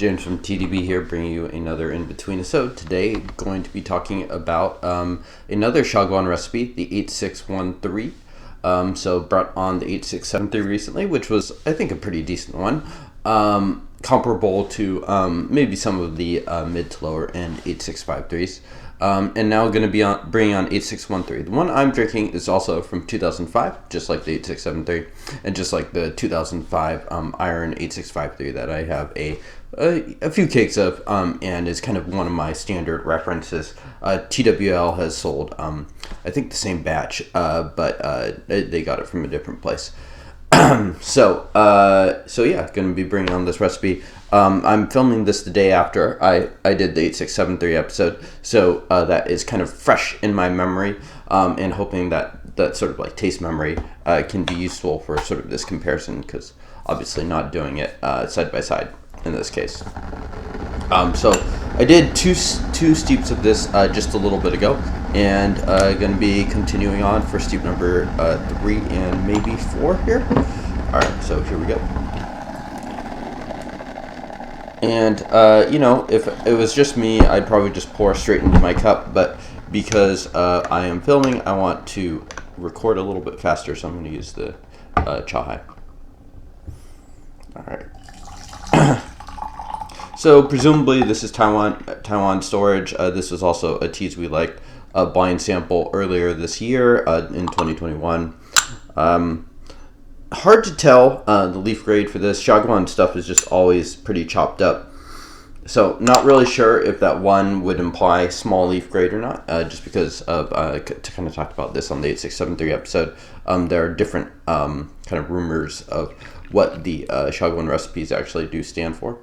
James from TDB here, bringing you another Inbetweenisode. Today, going to be talking about another Xiaguan recipe, the 8613. So brought on the 8673 recently, which was, I think, a pretty decent one. Comparable to maybe some of the mid to lower end 8653s. And now going to be bringing on 8613. The one I'm drinking is also from 2005, just like the 8673, and just like the 2005 Iron 8653 that I have a few cakes of, and is kind of one of my standard references. TWL has sold, I think, the same batch, but they got it from a different place. So yeah, going to be bringing on this recipe. I'm filming this the day after I did the 8673 episode, so that is kind of fresh in my memory, and hoping that sort of like taste memory can be useful for sort of this comparison, because obviously not doing it side by side in this case. So I did two steeps of this just a little bit ago, and going to be continuing on for steep number 3 and maybe 4 here. All right, so here we go. And you know, if it was just me, I'd probably just pour straight into my cup, but because I am filming, I want to record a little bit faster, so I'm going to use the Chahai. All right. So presumably this is Taiwan storage. This was also a teas we liked, a blind sample earlier this year in 2021. Hard to tell the leaf grade for this. Xiaguan stuff is just always pretty chopped up. So not really sure if that one would imply small leaf grade or not, just because of, to kind of talk about this on the 8673 episode, there are different kind of rumors of what the Xiaguan recipes actually do stand for.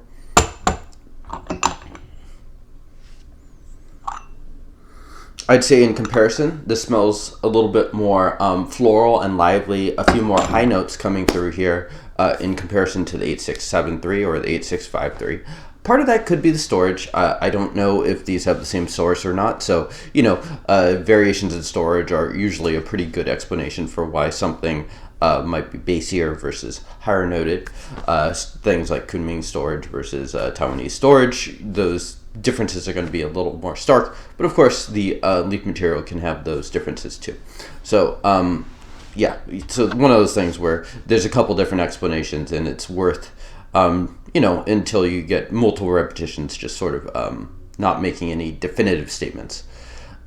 I'd say in comparison, this smells a little bit more floral and lively, a few more high notes coming through here in comparison to the 8673 or the 8653. Part of that could be the storage. I don't know if these have the same source or not, so, you know, variations in storage are usually a pretty good explanation for why something might be basier versus higher noted. Things like Kunming storage versus Taiwanese storage, those differences are going to be a little more stark, but of course the leaf material can have those differences too. So yeah, so one of those things where there's a couple different explanations, and it's worth you know, until you get multiple repetitions, just sort of not making any definitive statements.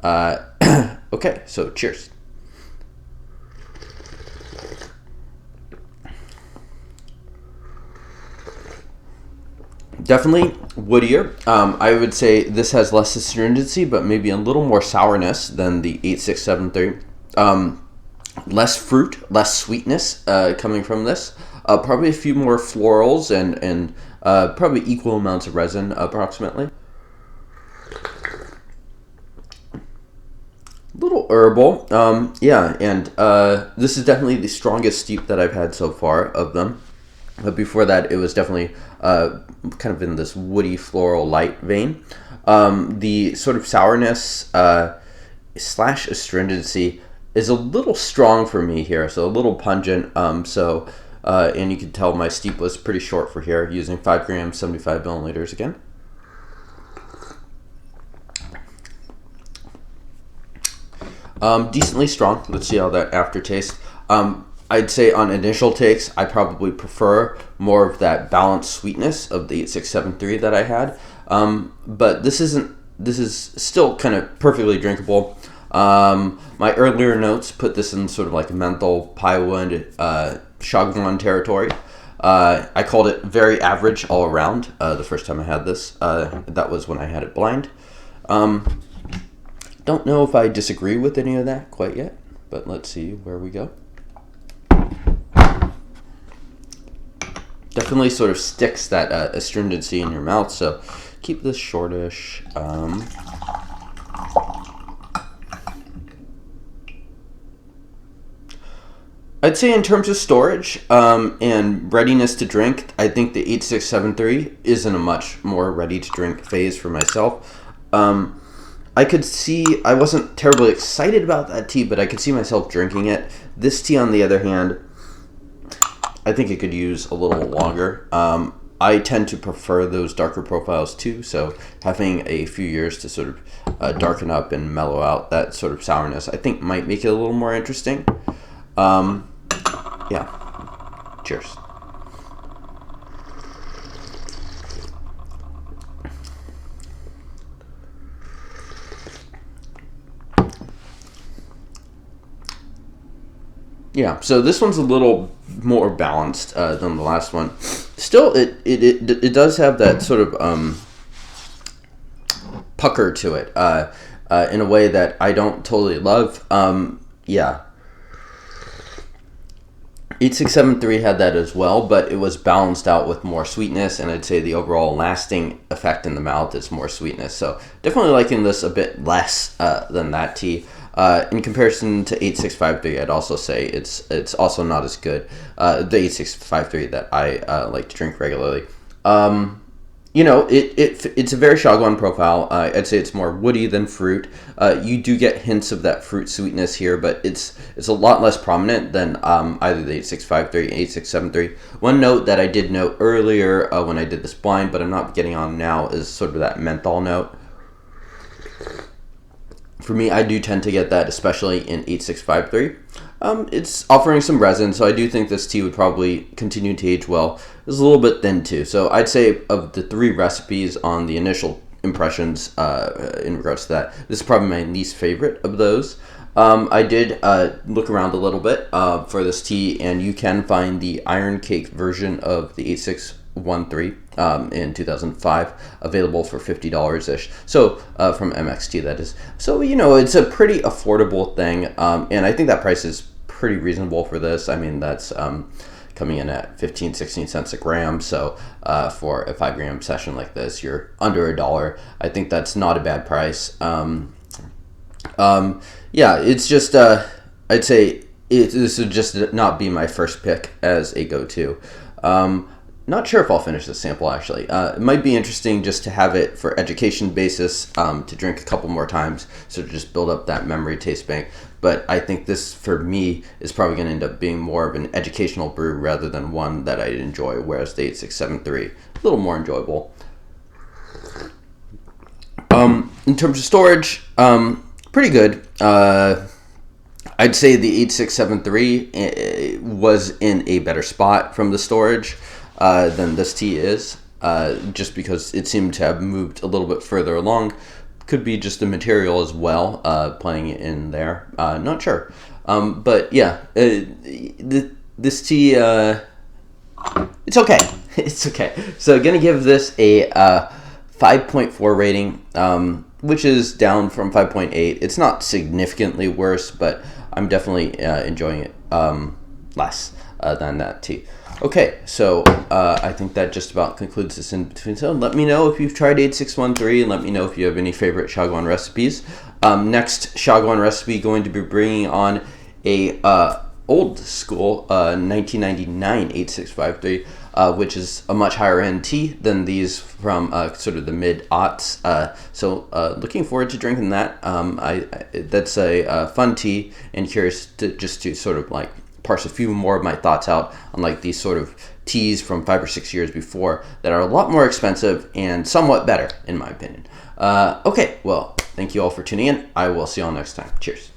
Okay, so cheers. Definitely woodier. I would say this has less astringency, but maybe a little more sourness than the 8673. Less fruit, less sweetness coming from this. Probably a few more florals and probably equal amounts of resin, approximately. A little herbal. Yeah, and this is definitely the strongest steep that I've had so far of them. But before that, it was definitely kind of in this woody floral light vein. The sort of sourness slash astringency is a little strong for me here, so a little pungent. And you can tell my steep was pretty short for here, using 5 grams, 75 milliliters again. Decently strong. Let's see how that aftertaste. I'd say on initial takes, I probably prefer more of that balanced sweetness of the 8673 that I had. But this is still kind of perfectly drinkable. My earlier notes put this in sort of like menthol, piewood, Xiaguan territory. I called it very average all around the first time I had this. That was when I had it blind. Don't know if I disagree with any of that quite yet, but let's see where we go. Definitely sort of sticks that astringency in your mouth, so keep this shortish. I'd say in terms of storage and readiness to drink, I think the 8673 is in a much more ready to drink phase for myself. I could see, I wasn't terribly excited about that tea, but I could see myself drinking it. This tea, on the other hand, I think it could use a little longer. I tend to prefer those darker profiles too, so having a few years to sort of darken up and mellow out that sort of sourness, I think might make it a little more interesting. Yeah, cheers. Yeah, so this one's a little more balanced than the last one. Still, it does have that sort of pucker to it in a way that I don't totally love. Yeah, 8673 had that as well, but it was balanced out with more sweetness, and I'd say the overall lasting effect in the mouth is more sweetness. So definitely liking this a bit less than that tea. In comparison to 8653, I'd also say it's also not as good. The 8653 that I like to drink regularly. You know, it's a very Xiaguan profile. I'd say it's more woody than fruit. You do get hints of that fruit sweetness here, but it's a lot less prominent than either the 8653 and 8673. One note that I did note earlier when I did this blind, but I'm not getting on now, is sort of that menthol note. For me, I do tend to get that, especially in 8653. It's offering some resin, so I do think this tea would probably continue to age well. It's a little bit thin too, so I'd say of the 3 recipes on the initial impressions in regards to that, this is probably my least favorite of those. I did look around a little bit for this tea, and you can find the Iron Cake version of the 8613 in 2005, available for $50-ish. So from MXT, that is. So, you know, it's a pretty affordable thing, and I think that price is pretty reasonable for this. I mean, that's coming in at 15-16 cents a gram. So for a 5-gram session like this, you're under $1. I think that's not a bad price. Yeah, it's just I'd say this would just not be my first pick as a go-to. Not sure if I'll finish this sample, actually. It might be interesting just to have it for education basis, to drink a couple more times, so to just build up that memory taste bank. But I think this, for me, is probably going to end up being more of an educational brew rather than one that I'd enjoy, whereas the 8673, a little more enjoyable. In terms of storage, pretty good. I'd say the 8673 was in a better spot from the storage than this tea is, just because it seemed to have moved a little bit further along. Could be just the material as well, playing in there. Not sure. But yeah, this tea, it's okay. It's okay. So I'm going to give this a 5.4 rating, which is down from 5.8. It's not significantly worse, but I'm definitely enjoying it less than that tea. Okay, so I think that just about concludes this Inbetweenisode. Let me know if you've tried 8613, and let me know if you have any favorite Xiaguan recipes. Next Xiaguan recipe, going to be bringing on a old school 1999 8653, which is a much higher end tea than these from sort of the mid-aughts. So looking forward to drinking that. That's a fun tea, and curious to sort of like parse a few more of my thoughts out on like these sort of teas from 5 or 6 years before that are a lot more expensive and somewhat better, in my opinion. Okay, well, thank you all for tuning in. I will see you all next time. Cheers.